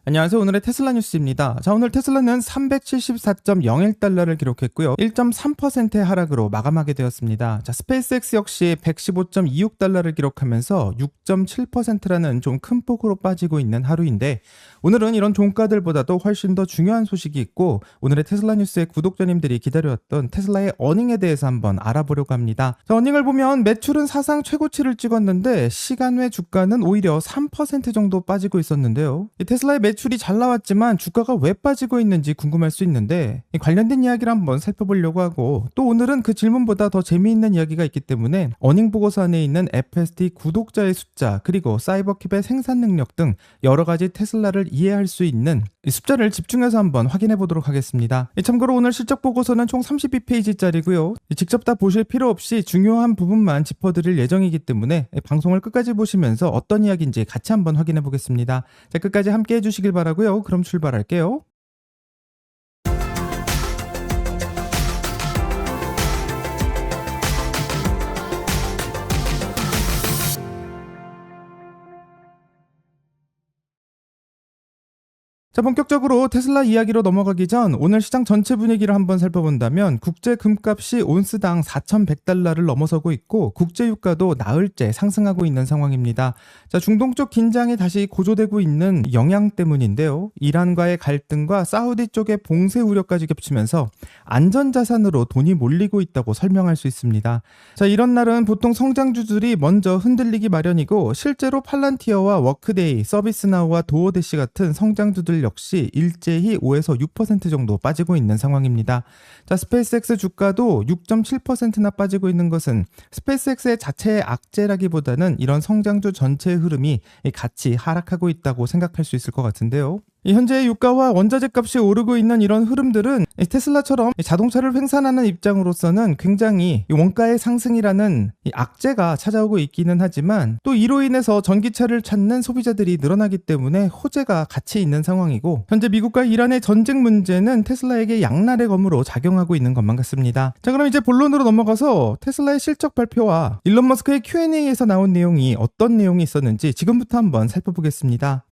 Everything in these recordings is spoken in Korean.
안녕하세요. 오늘의 테슬라 뉴스입니다. 자, 오늘 테슬라는 374.01달러를 기록했고요. 1.3%의 하락으로 마감하게 되었습니다. 자, 스페이스X 역시 115.26달러를 기록하면서 6.7%라는 좀 큰 폭으로 빠지고 있는 하루인데, 오늘은 이런 종가들보다도 훨씬 더 중요한 소식이 있고, 오늘의 테슬라 뉴스의 구독자님들이 기다려왔던 테슬라의 어닝에 대해서 한번 알아보려고 합니다. 자, 어닝을 보면 매출은 사상 최고치를 찍었는데 시간 외 주가는 오히려 3% 정도 빠지고 있었는데요. 이 테슬라의 매출이 잘 나왔지만 주가가 왜 빠지고 있는지 궁금할 수 있는데, 관련된 이야기를 한번 살펴보려고 하고, 또 오늘은 그 질문보다 더 재미있는 이야기가 있기 때문에 어닝 보고서 안에 있는 FSD 구독자의 숫자, 그리고 사이버킵의 생산 능력 등 여러 가지 테슬라를 이해할 수 있는 이 숫자를 집중해서 한번 확인해 보도록 하겠습니다. 참고로 오늘 실적 보고서는 총 32페이지짜리고요. 직접 다 보실 필요 없이 중요한 부분만 짚어드릴 예정이기 때문에 방송을 끝까지 보시면서 어떤 이야기인지 같이 한번 확인해 보겠습니다. 자, 끝까지 함께 해주시길 바라고요. 그럼 출발할게요. 자, 본격적으로 테슬라 이야기로 넘어가기 전 오늘 시장 전체 분위기를 한번 살펴본다면 국제 금값이 온스당 4,100달러를 넘어서고 있고 국제 유가도 나흘째 상승하고 있는 상황입니다. 자, 중동 쪽 긴장이 다시 고조되고 있는 영향 때문인데요. 이란과의 갈등과 사우디 쪽의 봉쇄 우려까지 겹치면서 안전자산으로 돈이 몰리고 있다고 설명할 수 있습니다. 자, 이런 날은 보통 성장주들이 먼저 흔들리기 마련이고, 실제로 팔란티어와 워크데이, 서비스나우와 도어대시 같은 성장주들 역시 일제히 5에서 6% 정도 빠지고 있는 상황입니다. 자, 스페이스X 주가도 6.7%나 빠지고 있는 것은 스페이스X의 자체의 악재라기보다는 이런 성장주 전체의 흐름이 같이 하락하고 있다고 생각할 수 있을 것 같은데요. 현재 유가와 원자재 값이 오르고 있는 이런 흐름들은 테슬라처럼 자동차를 생산하는 입장으로서는 굉장히 원가의 상승이라는 악재가 찾아오고 있기는 하지만, 또 이로 인해서 전기차를 찾는 소비자들이 늘어나기 때문에 호재가 같이 있는 상황이고, 현재 미국과 이란의 전쟁 문제는 테슬라에게 양날의 검으로 작용하고 있는 것만 같습니다. 자, 그럼 이제 본론으로 넘어가서 테슬라의 실적 발표와 일론 머스크의 Q&A에서 나온 내용이 어떤 내용이 있었는지 지금부터 한번 살펴보겠습니다.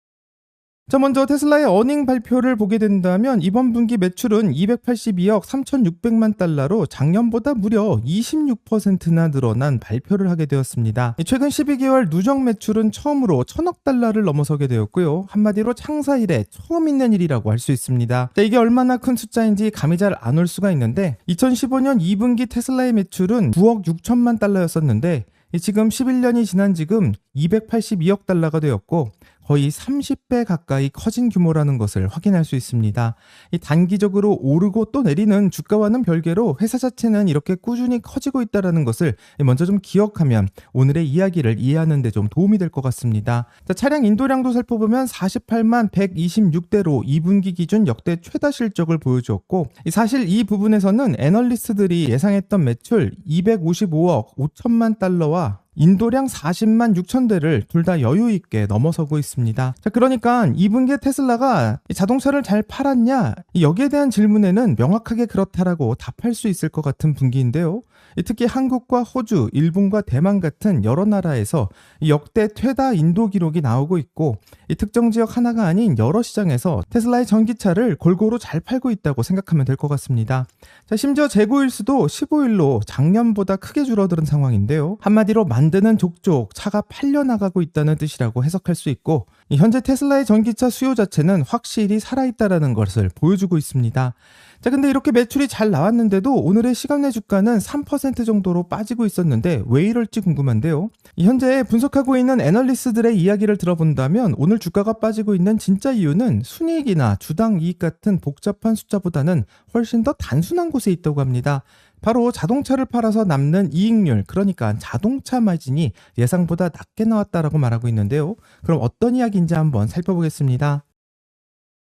자, 먼저 테슬라의 어닝 발표를 보게 된다면 이번 분기 매출은 282억 3,600만 달러로 작년보다 무려 26%나 늘어난 발표를 하게 되었습니다. 최근 12개월 누적 매출은 처음으로 1,000억 달러를 넘어서게 되었고요. 한마디로 창사 이래 처음 있는 일이라고 할 수 있습니다. 자, 이게 얼마나 큰 숫자인지 감이 잘 안 올 수가 있는데, 2015년 2분기 테슬라의 매출은 9억 6천만 달러였었는데 지금 11년이 지난 지금 282억 달러가 되었고, 거의 30배 가까이 커진 규모라는 것을 확인할 수 있습니다. 이 단기적으로 오르고 또 내리는 주가와는 별개로 회사 자체는 이렇게 꾸준히 커지고 있다는 것을 먼저 좀 기억하면 오늘의 이야기를 이해하는 데 좀 도움이 될 것 같습니다. 자, 차량 인도량도 살펴보면 48만 126대로 2분기 기준 역대 최다 실적을 보여주었고, 사실 이 부분에서는 애널리스트들이 예상했던 매출 255억 5천만 달러와 인도량 40만 6천 대를 둘 다 여유 있게 넘어서고 있습니다. 자, 그러니까 2분기에 테슬라가 자동차를 잘 팔았냐? 여기에 대한 질문에는 명확하게 그렇다라고 답할 수 있을 것 같은 분기인데요. 특히 한국과 호주, 일본과 대만 같은 여러 나라에서 역대 최다 인도 기록이 나오고 있고, 특정 지역 하나가 아닌 여러 시장에서 테슬라의 전기차를 골고루 잘 팔고 있다고 생각하면 될 것 같습니다. 자, 심지어 재고일수도 15일로 작년보다 크게 줄어드는 상황인데요. 한마디로 만드는 족족 차가 팔려나가고 있다는 뜻이라고 해석할 수 있고, 현재 테슬라의 전기차 수요 자체는 확실히 살아있다는 것을 보여주고 있습니다. 자, 근데 이렇게 매출이 잘 나왔는데도 오늘의 시간 내 주가는 3% 정도로 빠지고 있었는데 왜 이럴지 궁금한데요. 현재 분석하고 있는 애널리스트들의 이야기를 들어본다면 오늘 주가가 빠지고 있는 진짜 이유는 순이익이나 주당 이익 같은 복잡한 숫자보다는 훨씬 더 단순한 곳에 있다고 합니다. 바로 자동차를 팔아서 남는 이익률, 그러니까 자동차 마진이 예상보다 낮게 나왔다라고 말하고 있는데요. 그럼 어떤 이야기인지 한번 살펴보겠습니다.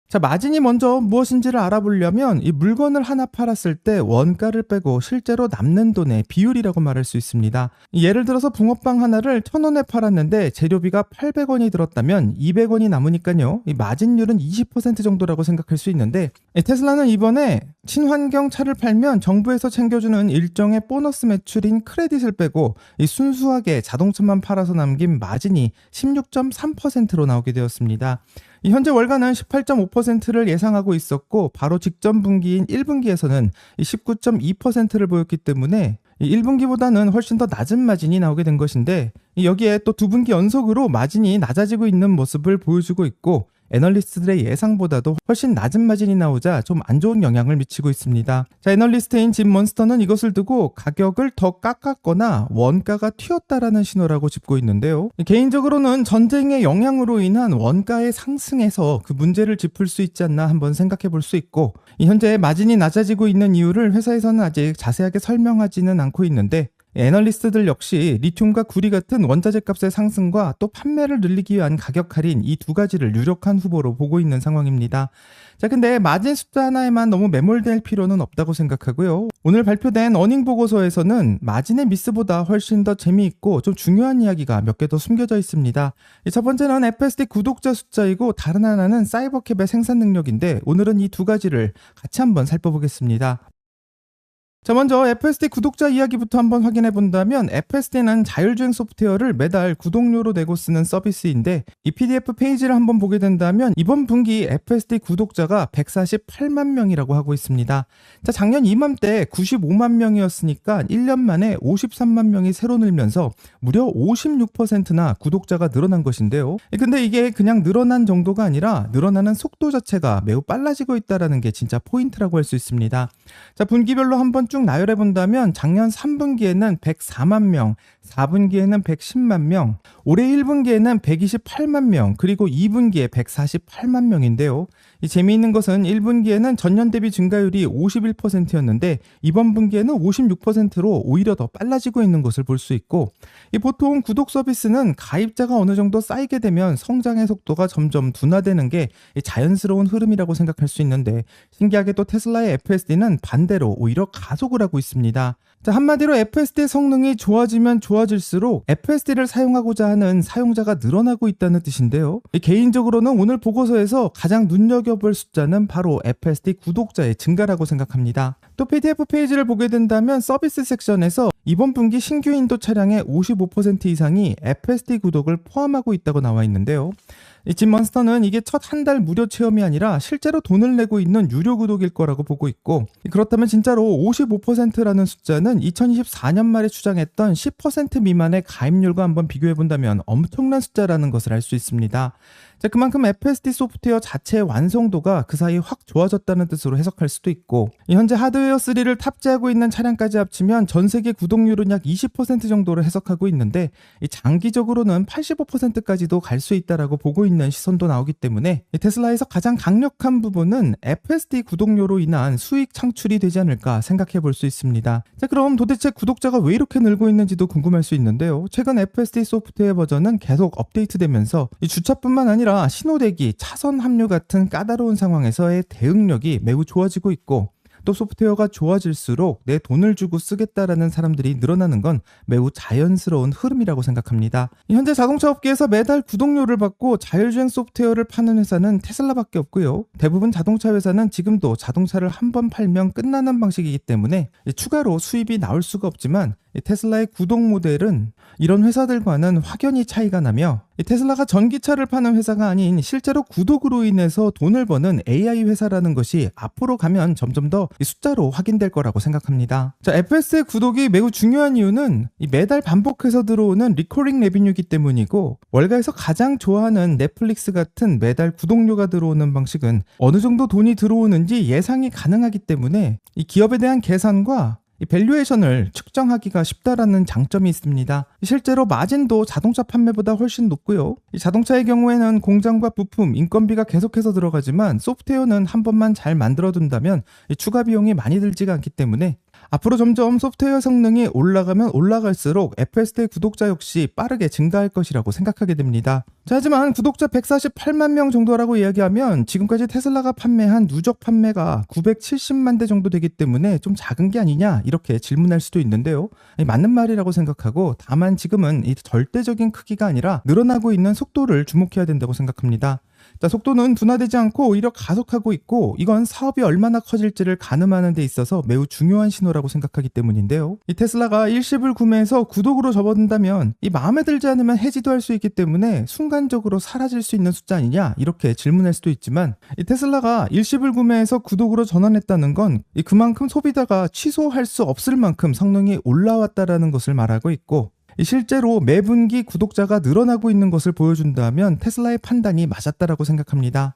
자, 마진이 먼저 무엇인지를 알아보려면 이 물건을 하나 팔았을 때 원가를 빼고 실제로 남는 돈의 비율이라고 말할 수 있습니다. 예를 들어서 붕어빵 하나를 1,000원에 팔았는데 재료비가 800원이 들었다면 200원이 남으니까요. 이 마진율은 20% 정도라고 생각할 수 있는데, 테슬라는 이번에 친환경 차를 팔면 정부에서 챙겨주는 일정의 보너스 매출인 크레딧을 빼고 이 순수하게 자동차만 팔아서 남긴 마진이 16.3%로 나오게 되었습니다. 이 현재 월가는 18.5%를 예상하고 있었고 바로 직전 분기인 1분기에서는 19.2%를 보였기 때문에 이 1분기보다는 훨씬 더 낮은 마진이 나오게 된 것인데 여기에 또 두 분기 연속으로 마진이 낮아지고 있는 모습을 보여주고 있고 애널리스트들의 예상보다도 훨씬 낮은 마진이 나오자 좀 안 좋은 영향을 미치고 있습니다. 자, 애널리스트인 짐 먼스터는 이것을 두고 가격을 더 깎았거나 원가가 튀었다라는 신호라고 짚고 있는데요. 개인적으로는 전쟁의 영향으로 인한 원가의 상승에서 그 문제를 짚을 수 있지 않나 한번 생각해 볼 수 있고 현재 마진이 낮아지고 있는 이유를 회사에서는 아직 자세하게 설명하지는 않고 있는데 애널리스트들 역시 리튬과 구리 같은 원자재 값의 상승과 또 판매를 늘리기 위한 가격 할인 이 두 가지를 유력한 후보로 보고 있는 상황입니다. 자, 근데 마진 숫자 하나에만 너무 매몰될 필요는 없다고 생각하고요. 오늘 발표된 어닝 보고서에서는 마진의 미스보다 훨씬 더 재미있고 좀 중요한 이야기가 몇 개 더 숨겨져 있습니다. 첫 번째는 FSD 구독자 숫자이고 다른 하나는 사이버캡의 생산 능력인데 오늘은 이 두 가지를 같이 한번 살펴보겠습니다. 자, 먼저 FSD 구독자 이야기부터 한번 확인해 본다면 FSD는 자율주행 소프트웨어를 매달 구독료로 내고 쓰는 서비스인데 이 PDF 페이지를 한번 보게 된다면 이번 분기 FSD 구독자가 148만 명이라고 하고 있습니다. 자, 작년 이맘때 95만 명이었으니까 1년 만에 53만 명이 새로 늘면서 무려 56%나 구독자가 늘어난 것인데요. 근데 이게 그냥 늘어난 정도가 아니라 늘어나는 속도 자체가 매우 빨라지고 있다는 게 진짜 포인트라고 할 수 있습니다. 자, 분기별로 한번 쭉 나열해 본다면 작년 3분기에는 104만 명, 4분기에는 110만 명, 올해 1분기에는 128만 명, 그리고 2분기에 148만 명인데요. 이 재미있는 것은 1분기에는 전년 대비 증가율이 51%였는데 이번 분기에는 56%로 오히려 더 빨라지고 있는 것을 볼 수 있고 이 보통 구독 서비스는 가입자가 어느 정도 쌓이게 되면 성장의 속도가 점점 둔화되는 게 자연스러운 흐름이라고 생각할 수 있는데 신기하게도 테슬라의 FSD는 반대로 오히려 가속을 하고 있습니다. 자, 한마디로 FSD의 성능이 좋아지면 좋아질수록 FSD를 사용하고자 하는 사용자가 늘어나고 있다는 뜻인데요. 개인적으로는 오늘 보고서에서 가장 눈여겨볼 숫자는 바로 FSD 구독자의 증가라고 생각합니다. 또 PDF 페이지를 보게 된다면 서비스 섹션에서 이번 분기 신규 인도 차량의 55% 이상이 FSD 구독을 포함하고 있다고 나와 있는데요. 짐 먼스터는 이게 첫 한 달 무료 체험이 아니라 실제로 돈을 내고 있는 유료 구독일 거라고 보고 있고 그렇다면 진짜로 55%라는 숫자는 2024년 말에 추정했던 10% 미만의 가입률과 한번 비교해 본다면 엄청난 숫자라는 것을 알 수 있습니다. 자, 그만큼 FSD 소프트웨어 자체의 완성도가 그 사이 확 좋아졌다는 뜻으로 해석할 수도 있고 현재 하드웨어 3를 탑재하고 있는 차량까지 합치면 전 세계 구독률은 약 20% 정도로 해석하고 있는데 장기적으로는 85%까지도 갈 수 있다라고 보고 있는 시선도 나오기 때문에 테슬라에서 가장 강력한 부분은 FSD 구독료로 인한 수익 창출이 되지 않을까 생각해 볼 수 있습니다. 자, 그럼 도대체 구독자가 왜 이렇게 늘고 있는지도 궁금할 수 있는데요. 최근 FSD 소프트웨어 버전은 계속 업데이트되면서 주차뿐만 아니라 신호대기, 차선 합류 같은 까다로운 상황에서의 대응력이 매우 좋아지고 있고 또 소프트웨어가 좋아질수록 내 돈을 주고 쓰겠다라는 사람들이 늘어나는 건 매우 자연스러운 흐름이라고 생각합니다. 현재 자동차 업계에서 매달 구독료를 받고 자율주행 소프트웨어를 파는 회사는 테슬라밖에 없고요. 대부분 자동차 회사는 지금도 자동차를 한 번 팔면 끝나는 방식이기 때문에 추가로 수입이 나올 수가 없지만 테슬라의 구독 모델은 이런 회사들과는 확연히 차이가 나며 테슬라가 전기차를 파는 회사가 아닌 실제로 구독으로 인해서 돈을 버는 AI 회사라는 것이 앞으로 가면 점점 더 숫자로 확인될 거라고 생각합니다. 자, FS의 구독이 매우 중요한 이유는 매달 반복해서 들어오는 리커링 레비뉴이기 때문이고 월가에서 가장 좋아하는 넷플릭스 같은 매달 구독료가 들어오는 방식은 어느 정도 돈이 들어오는지 예상이 가능하기 때문에 이 기업에 대한 계산과 이 밸류에이션을 측정하기가 쉽다라는 장점이 있습니다. 실제로 마진도 자동차 판매보다 훨씬 높고요. 이 자동차의 경우에는 공장과 부품, 인건비가 계속해서 들어가지만 소프트웨어는 한 번만 잘 만들어둔다면 추가 비용이 많이 들지가 않기 때문에 앞으로 점점 소프트웨어 성능이 올라가면 올라갈수록 FSD 구독자 역시 빠르게 증가할 것이라고 생각하게 됩니다. 자, 하지만 구독자 148만 명 정도라고 이야기하면 지금까지 테슬라가 판매한 누적 판매가 970만 대 정도 되기 때문에 좀 작은 게 아니냐 이렇게 질문할 수도 있는데요. 맞는 말이라고 생각하고 다만 지금은 이 절대적인 크기가 아니라 늘어나고 있는 속도를 주목해야 된다고 생각합니다. 자, 속도는 둔화되지 않고 오히려 가속하고 있고, 이건 사업이 얼마나 커질지를 가늠하는 데 있어서 매우 중요한 신호라고 생각하기 때문인데요. 이 테슬라가 일시불 구매해서 구독으로 접어든다면 이 마음에 들지 않으면 해지도 할 수 있기 때문에 순간적으로 사라질 수 있는 숫자 아니냐, 이렇게 질문할 수도 있지만, 이 테슬라가 일시불 구매해서 구독으로 전환했다는 건 그만큼 소비자가 취소할 수 없을 만큼 성능이 올라왔다라는 것을 말하고 있고, 실제로 매분기 구독자가 늘어나고 있는 것을 보여준다면 테슬라의 판단이 맞았다라고 생각합니다.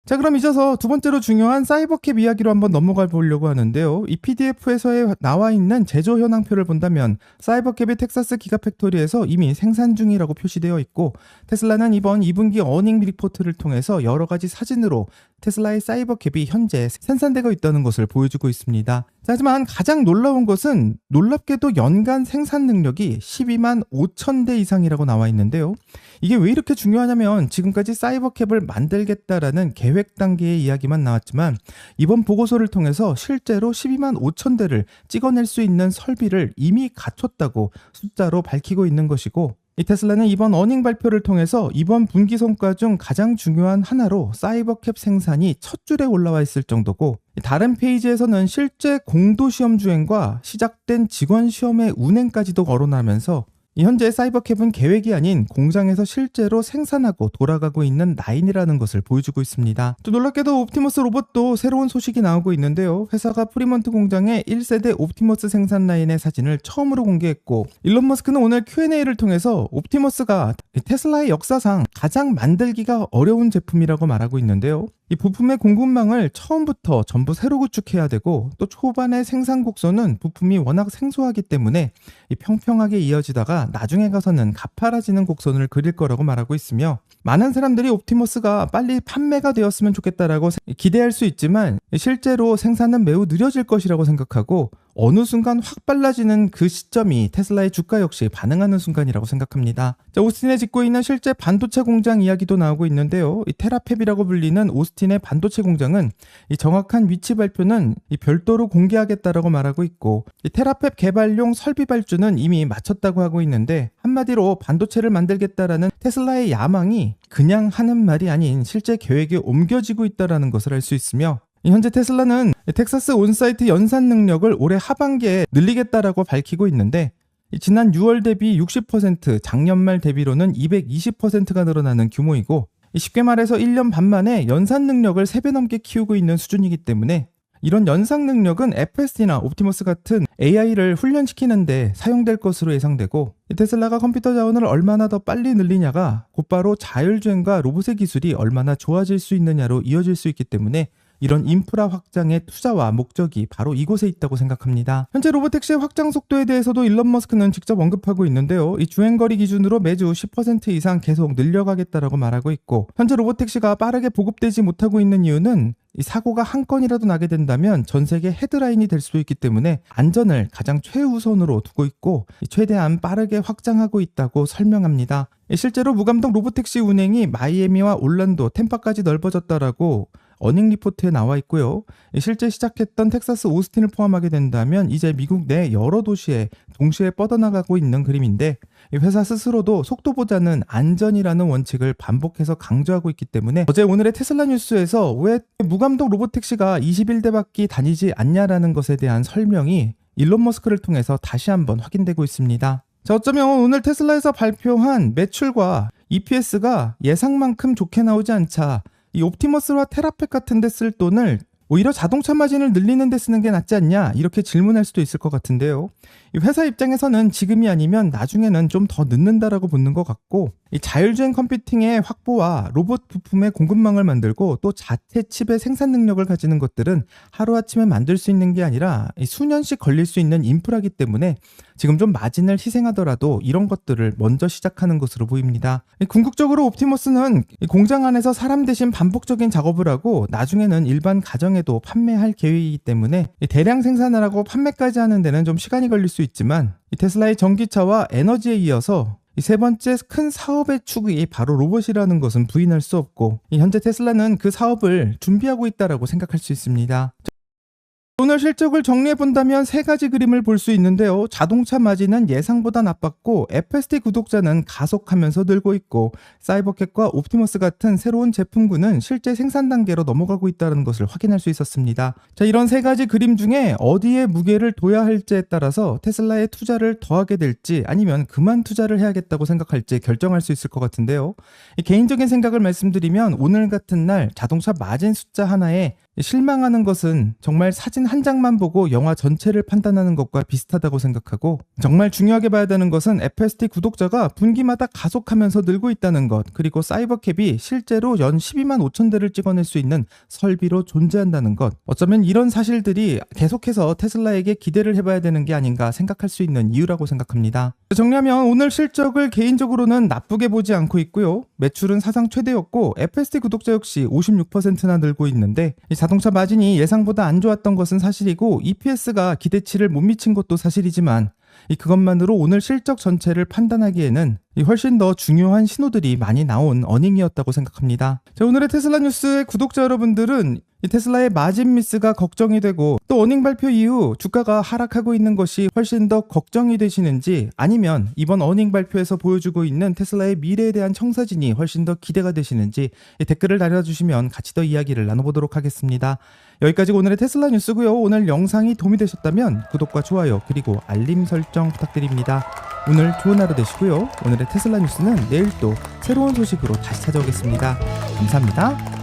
자, 그럼 이어서 두 번째로 중요한 사이버캡 이야기로 한번 넘어가 보려고 하는데요. 이 PDF에서에 나와 있는 제조 현황표를 본다면 사이버캡이 텍사스 기가팩토리에서 이미 생산 중이라고 표시되어 있고, 테슬라는 이번 2분기 어닝 리포트를 통해서 여러 가지 사진으로 테슬라의 사이버캡이 현재 생산되고 있다는 것을 보여주고 있습니다. 자, 하지만 가장 놀라운 것은 놀랍게도 연간 생산 능력이 12만 5천 대 이상이라고 나와 있는데요. 이게 왜 이렇게 중요하냐면 지금까지 사이버캡을 만들겠다라는 계획 단계의 이야기만 나왔지만 이번 보고서를 통해서 실제로 12만 5천 대를 찍어낼 수 있는 설비를 이미 갖췄다고 숫자로 밝히고 있는 것이고, 이 테슬라는 이번 어닝 발표를 통해서 이번 분기 성과 중 가장 중요한 하나로 사이버캡 생산이 첫 줄에 올라와 있을 정도고, 다른 페이지에서는 실제 공도 시험 주행과 시작된 직원 시험의 운행까지도 거론하면서 현재 사이버캡은 계획이 아닌 공장에서 실제로 생산하고 돌아가고 있는 라인이라는 것을 보여주고 있습니다. 또 놀랍게도 옵티머스 로봇도 새로운 소식이 나오고 있는데요. 회사가 프리먼트 공장의 1세대 옵티머스 생산 라인의 사진을 처음으로 공개했고, 일론 머스크는 오늘 Q&A를 통해서 옵티머스가 테슬라의 역사상 가장 만들기가 어려운 제품이라고 말하고 있는데요. 이 부품의 공급망을 처음부터 전부 새로 구축해야 되고, 또 초반의 생산 곡선은 부품이 워낙 생소하기 때문에 평평하게 이어지다가 나중에 가서는 가파라지는 곡선을 그릴 거라고 말하고 있으며, 많은 사람들이 옵티머스가 빨리 판매가 되었으면 좋겠다라고 기대할 수 있지만 실제로 생산은 매우 느려질 것이라고 생각하고, 어느 순간 확 빨라지는 그 시점이 테슬라의 주가 역시 반응하는 순간이라고 생각합니다. 자, 오스틴에 짓고 있는 실제 반도체 공장 이야기도 나오고 있는데요. 이 테라팹이라고 불리는 오스틴의 반도체 공장은 이 정확한 위치 발표는 별도로 공개하겠다라고 말하고 있고, 이 테라팹 개발용 설비 발주는 이미 마쳤다고 하고 있는데, 한마디로 반도체를 만들겠다라는 테슬라의 야망이 그냥 하는 말이 아닌 실제 계획에 옮겨지고 있다라는 것을 알 수 있으며, 현재 테슬라는 텍사스 온사이트 연산 능력을 올해 하반기에 늘리겠다라고 밝히고 있는데, 지난 6월 대비 60%, 작년 말 대비로는 220%가 늘어나는 규모이고, 쉽게 말해서 1년 반 만에 연산 능력을 3배 넘게 키우고 있는 수준이기 때문에 이런 연상 능력은 FSD나 옵티머스 같은 AI를 훈련시키는데 사용될 것으로 예상되고, 테슬라가 컴퓨터 자원을 얼마나 더 빨리 늘리냐가 곧바로 자율주행과 로봇의 기술이 얼마나 좋아질 수 있느냐로 이어질 수 있기 때문에 이런 인프라 확장의 투자와 목적이 바로 이곳에 있다고 생각합니다. 현재 로보택시의 확장 속도에 대해서도 일론 머스크는 직접 언급하고 있는데요. 이 주행거리 기준으로 매주 10% 이상 계속 늘려가겠다라고 말하고 있고, 현재 로보택시가 빠르게 보급되지 못하고 있는 이유는 이 사고가 한 건이라도 나게 된다면 전 세계 헤드라인이 될 수도 있기 때문에 안전을 가장 최우선으로 두고 있고 최대한 빠르게 확장하고 있다고 설명합니다. 실제로 무감독 로보택시 운행이 마이애미와 올란도, 템파까지 넓어졌다라고 어닝 리포트에 나와 있고요. 실제 시작했던 텍사스 오스틴을 포함하게 된다면 이제 미국 내 여러 도시에 동시에 뻗어나가고 있는 그림인데, 회사 스스로도 속도보다는 안전이라는 원칙을 반복해서 강조하고 있기 때문에 어제 오늘의 테슬라 뉴스에서 왜 무감독 로보택시가 21대밖에 다니지 않냐라는 것에 대한 설명이 일론 머스크를 통해서 다시 한번 확인되고 있습니다. 자, 어쩌면 오늘 테슬라에서 발표한 매출과 EPS가 예상만큼 좋게 나오지 않자 이 옵티머스와 테라팹 같은 데 쓸 돈을 오히려 자동차 마진을 늘리는 데 쓰는 게 낫지 않냐, 이렇게 질문할 수도 있을 것 같은데요. 이 회사 입장에서는 지금이 아니면 나중에는 좀 더 늦는다라고 보는 것 같고, 이 자율주행 컴퓨팅의 확보와 로봇 부품의 공급망을 만들고 또 자체 칩의 생산 능력을 가지는 것들은 하루아침에 만들 수 있는 게 아니라 수년씩 걸릴 수 있는 인프라기 때문에 지금 좀 마진을 희생하더라도 이런 것들을 먼저 시작하는 것으로 보입니다. 궁극적으로 옵티머스는 공장 안에서 사람 대신 반복적인 작업을 하고 나중에는 일반 가정에도 판매할 계획이기 때문에 대량 생산을 하고 판매까지 하는 데는 좀 시간이 걸릴 수 있지만, 테슬라의 전기차와 에너지에 이어서 이 세 번째 큰 사업의 축이 바로 로봇이라는 것은 부인할 수 없고, 현재 테슬라는 그 사업을 준비하고 있다라고 생각할 수 있습니다. 오늘 실적을 정리해본다면 세 가지 그림을 볼 수 있는데요. 자동차 마진은 예상보다 나빴고 FSD 구독자는 가속하면서 늘고 있고 사이버캣과 옵티머스 같은 새로운 제품군은 실제 생산 단계로 넘어가고 있다는 것을 확인할 수 있었습니다. 자, 이런 세 가지 그림 중에 어디에 무게를 둬야 할지에 따라서 테슬라에 투자를 더하게 될지 아니면 그만 투자를 해야겠다고 생각할지 결정할 수 있을 것 같은데요. 개인적인 생각을 말씀드리면 오늘 같은 날 자동차 마진 숫자 하나에 실망하는 것은 정말 사진 한 장만 보고 영화 전체를 판단하는 것과 비슷하다고 생각하고 정말 중요하게 봐야 되는 것은 FSD 구독자가 분기마다 가속하면서 늘고 있다는 것 그리고 사이버캡이 실제로 연 12만 5천 대를 찍어낼 수 있는 설비로 존재한다는 것 어쩌면 이런 사실들이 계속해서 테슬라에게 기대를 해봐야 되는 게 아닌가 생각할 수 있는 이유라고 생각합니다. 정리하면 오늘 실적을 개인적으로는 나쁘게 보지 않고 있고요. 매출은 사상 최대였고 FSD 구독자 역시 56%나 늘고 있는데 자동차 마진이 예상보다 안 좋았던 것은 사실이고 EPS가 기대치를 못 미친 것도 사실이지만 그것만으로 오늘 실적 전체를 판단하기에는 훨씬 더 중요한 신호들이 많이 나온 어닝이었다고 생각합니다. 자, 오늘의 테슬라 뉴스의 구독자 여러분들은 이 테슬라의 마진 미스가 걱정이 되고 또 어닝 발표 이후 주가가 하락하고 있는 것이 훨씬 더 걱정이 되시는지 아니면 이번 어닝 발표에서 보여주고 있는 테슬라의 미래에 대한 청사진이 훨씬 더 기대가 되시는지 댓글을 달아주시면 같이 더 이야기를 나눠보도록 하겠습니다. 여기까지 오늘의 테슬라 뉴스고요. 오늘 영상이 도움이 되셨다면 구독과 좋아요 그리고 알림 설정 부탁드립니다. 오늘 좋은 하루 되시고요. 오늘의 테슬라 뉴스는 내일 또 새로운 소식으로 다시 찾아오겠습니다. 감사합니다.